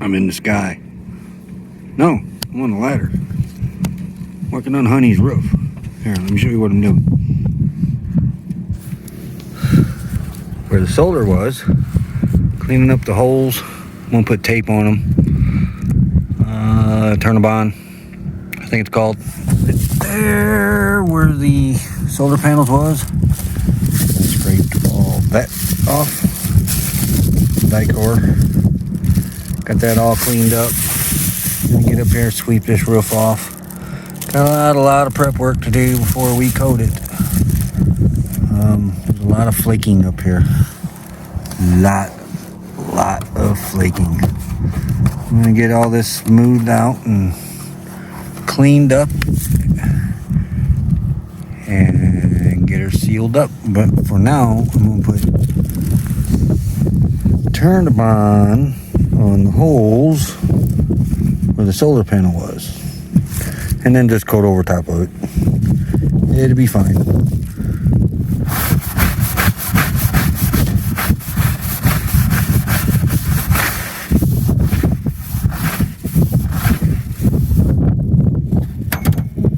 I'm in the sky. No, I'm on the ladder. Working on Honey's roof. Here, let me show you what I'm doing. Where the solar was, cleaning up the holes. I'm gonna put tape on them. Turn-a-bon, I think it's called. It's there where the solar panels was. I scraped all that off. Dicor. Got that all cleaned up. Gonna get up here, sweep this roof off. Got a lot of prep work to do before we coat it. There's a lot of flaking up here. Lot of flaking. I'm gonna get all this smoothed out and cleaned up and get her sealed up. But for now, I'm gonna put turn-a-bon on the holes where the solar panel was, and then just coat over top of it. It'll be fine.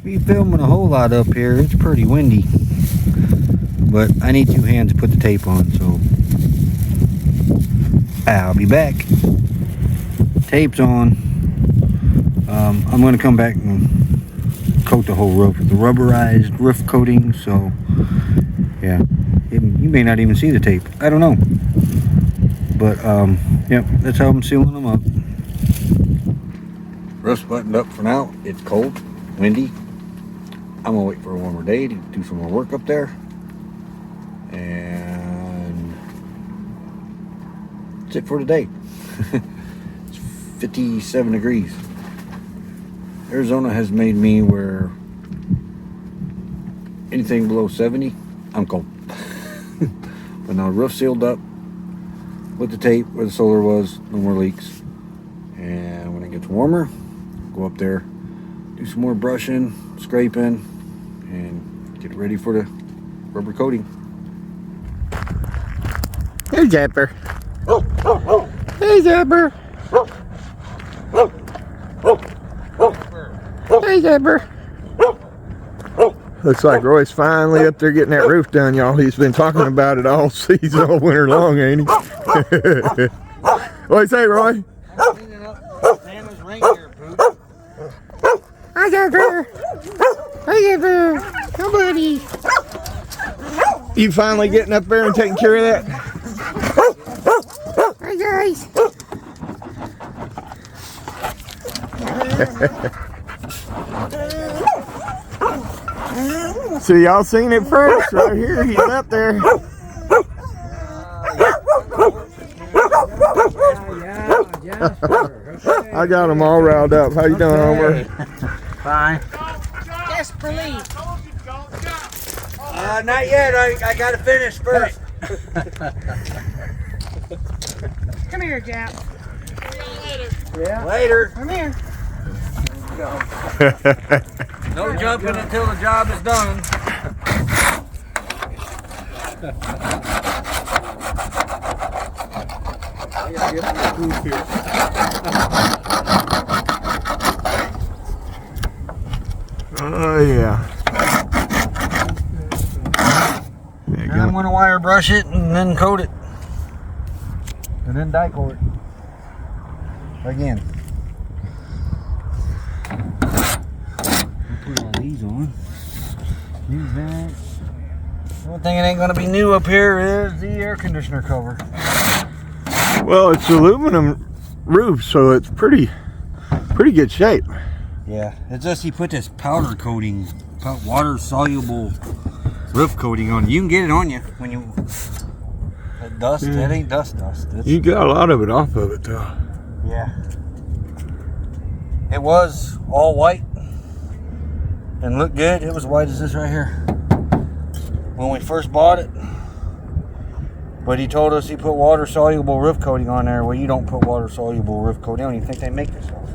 Be filming a whole lot up here. It's pretty windy, but I need two hands to put the tape on, so I'll be back. Tape's on. I'm going to come back and coat the whole roof with the rubberized roof coating, so yeah, you may not even see the tape. I don't know, but yep, that's how I'm sealing them up. Roof's buttoned up for now. It's cold, windy. I'm gonna wait for a warmer day to do some more work up there, and that's it for today. It's 57 degrees. Arizona has made me where anything below 70, I'm cold. But now roof sealed up with the tape where the solar was, no more leaks. And when it gets warmer, go up there, do some more brushing, scraping, and get ready for the rubber coating. Hey, Zapper. Hey, Zapper. Hey, Zapper. Looks like Roy's finally up there getting that roof done, y'all. He's been talking about it all season, all winter long, ain't he? What'd you say, Roy? I'm cleaning up Santa's reindeer poop. Hi, Zapper. Hey, Zapper. Come, buddy. You finally getting up there and taking care of that? Hi, guys. So y'all seen it first right here. He's up there. I got him all riled up. How you doing, Homer? Fine. Desperately. Not yet. I gotta finish first. Come here, Jap. Yeah. Later. Come here. No jumping until the job is done. I gotta get my food here. Oh yeah. Now I'm gonna wire brush it and then coat it, and then Dicor it again. Put all these on. New vents. One thing that ain't gonna be new up here is the air conditioner cover. Well, it's aluminum roof, so it's pretty good shape. Yeah, it's just he put this powder coating, water soluble roof coating on. You can get it on you when you dust. That ain't dust. It's, You got a lot of it off of it, though. yeah. It was all white and looked good. It was white as this right here when we first bought it. But he told us he put water soluble roof coating on there. Well, you don't put water soluble roof coating. I don't even think they make this stuff.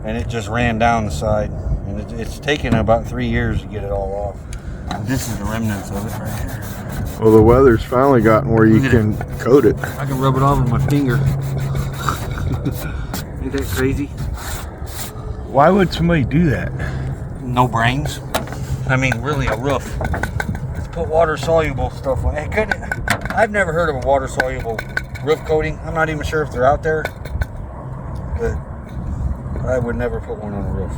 And it just ran down the side. And it's taken about 3 years to get it all off. This is the remnants of it right here. Well, the weather's finally gotten where you can coat it. I can rub it off with my finger. Ain't that crazy? Why would somebody do that? No brains. I mean, really, a roof. Let's put water-soluble stuff on. Hey, I've never heard of a water-soluble roof coating. I'm not even sure if they're out there. But I would never put one on a roof.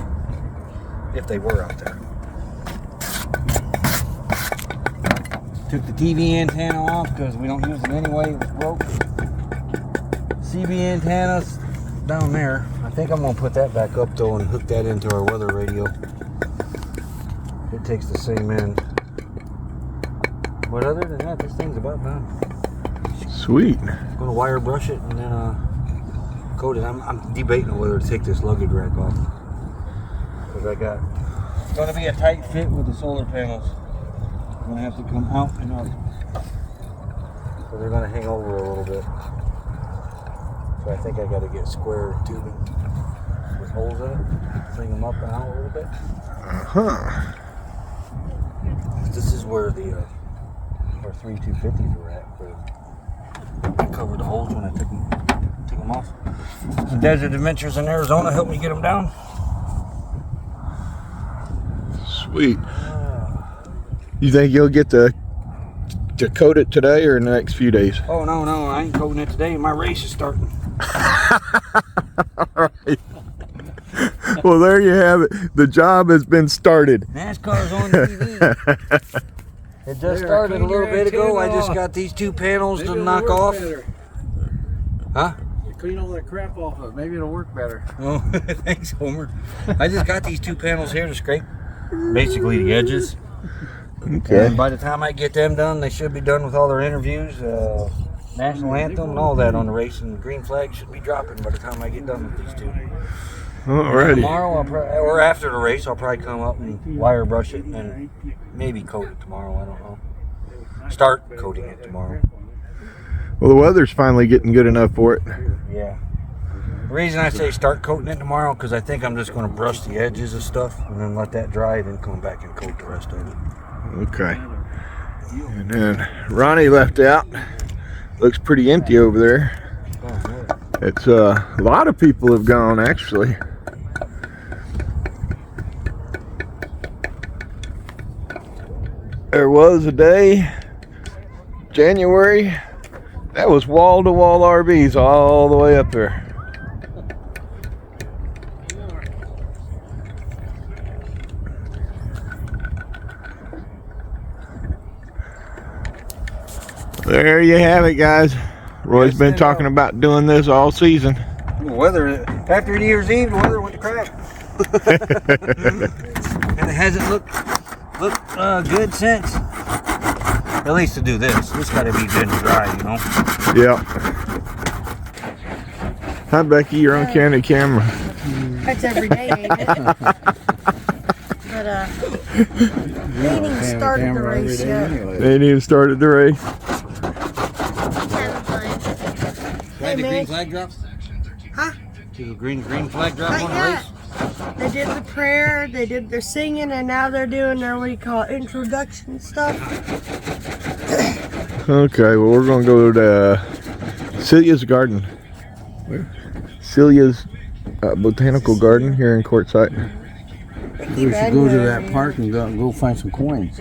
If they were out there. Took the TV antenna off because we don't use it anyway. It was broke. CB antennas down there. I think I'm going to put that back up though and hook that into our weather radio. It takes the same end. But other than that, this thing's about done. Sweet. I'm going to wire brush it and then coat it. I'm debating whether to take this luggage rack off. Because it's going to be a tight fit with the solar panels. I'm going to have to come out and up. So they're going to hang over a little bit. So I think I got to get square tubing with holes in it. Sling them up and out a little bit. This is where the our 3 250s were at. I covered the holes when I took them off. The Desert Adventures in Arizona helped me get them down. Sweet. You think you'll get to coat it today or in the next few days? Oh, no, I ain't coating it today. My race is starting. Alright. Well, there you have it. The job has been started. NASCAR's on TV. It just started a little bit ago. I just got these 2 panels to knock off. Huh? Clean all that crap off of it. Maybe it'll work better. Oh, thanks, Homer. I just got these 2 panels here to scrape basically the edges. Okay. And by the time I get them done, they should be done with all their interviews, national anthem, and all that on the race. And the green flag should be dropping by the time I get done with these 2. Alrighty. Tomorrow, or after the race, I'll probably come up and wire brush it and maybe coat it tomorrow. I don't know. Start coating it tomorrow. Well, the weather's finally getting good enough for it. Yeah. The reason I say start coating it tomorrow because I think I'm just going to brush the edges of stuff and then let that dry, then come back and coat the rest of it. Okay. And then Ronnie left out. Looks pretty empty over there. It's a lot of people have gone actually. There was a day, January, that was wall-to-wall RVs all the way up there. There you have it, guys. Roy's been talking about doing this all season. The weather, after New Year's Eve, the weather went to crap. And it hasn't looked good since. At least to do this. This got to be good and dry, you know? Yeah. Hi, Becky. You're on candid camera. That's every day, ain't it? But, they ain't even started the race yet. They ain't even started the race. Hey, The green man. flag drops? Huh? Did the green flag drop Not on the yet. race? They did the prayer, they did their singing, and now they're doing their, what do you call it, introduction stuff. Okay, well, we're going to go to Celia's Garden. Celia's Botanical Garden here in Quartzsite. We should go to that park and go find some coins.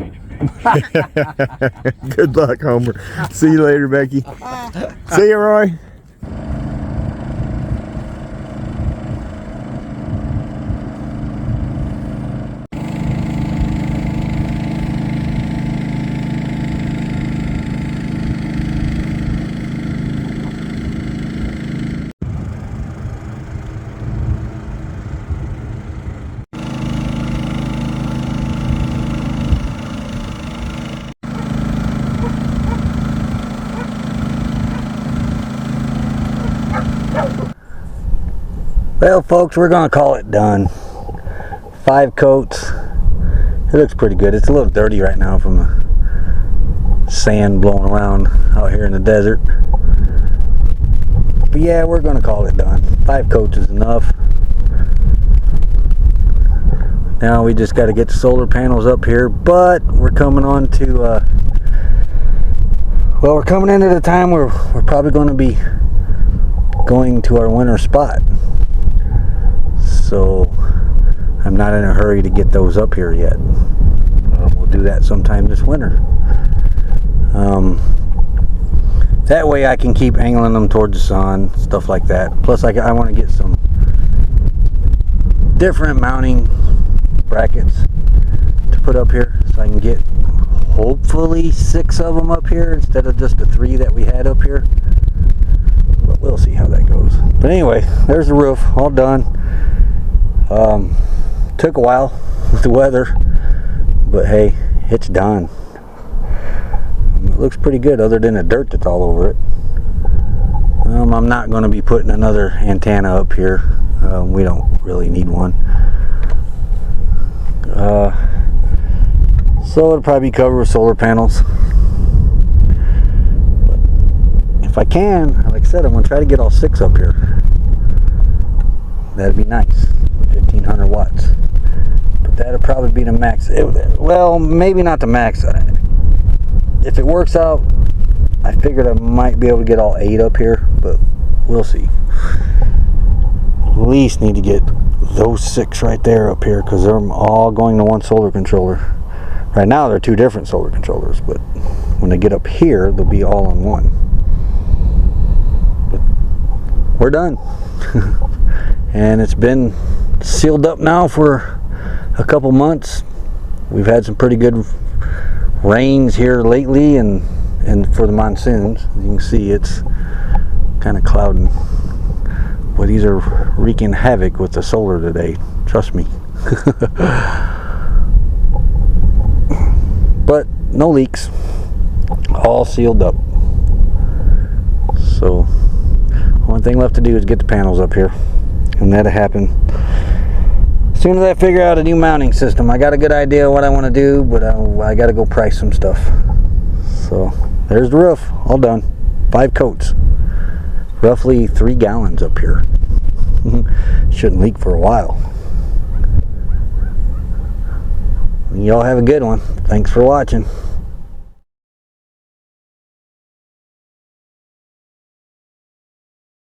Good luck, Homer. See you later, Becky. See you, Roy. Well, folks, we're going to call it done. 5 coats. It looks pretty good. It's a little dirty right now from the sand blowing around out here in the desert. But yeah, we're going to call it done. 5 coats is enough. Now we just got to get the solar panels up here, but we're coming on to, well, we're coming into the time where we're probably going to be going to our winter spot. So I'm not in a hurry to get those up here yet. We'll do that sometime this winter. That way I can keep angling them towards the sun, stuff like that. Plus I want to get some different mounting brackets to put up here, so I can get hopefully 6 of them up here instead of just the 3 that we had up here. But we'll see how that goes. But anyway, there's the roof all done. Took a while with the weather, but hey, it's done. It looks pretty good other than the dirt that's all over it. I'm not going to be putting another antenna up here. We don't really need one. So it'll probably be covered with solar panels. But if I can, like I said, I'm going to try to get all 6 up here. That'd be nice. 1500 watts. But that'll probably be the max. Well, maybe not the max. If it works out, I figured I might be able to get all 8 up here, but we'll see. At least need to get those 6 right there up here, because they're all going to one solar controller. Right now they're 2 different solar controllers, but when they get up here, they'll be all on one. But we're done. And it's been sealed up now for a couple months. We've had some pretty good rains here lately, and for the monsoons, you can see it's kind of clouding. But these are wreaking havoc with the solar today, trust me. But no leaks, all sealed up. So one thing left to do is get the panels up here, and that'll happen as soon as I figure out a new mounting system. I got a good idea of what I want to do, but I got to go price some stuff. So there's the roof, all done. 5 coats, roughly 3 gallons up here. Shouldn't leak for a while. Y'all have a good one. Thanks for watching.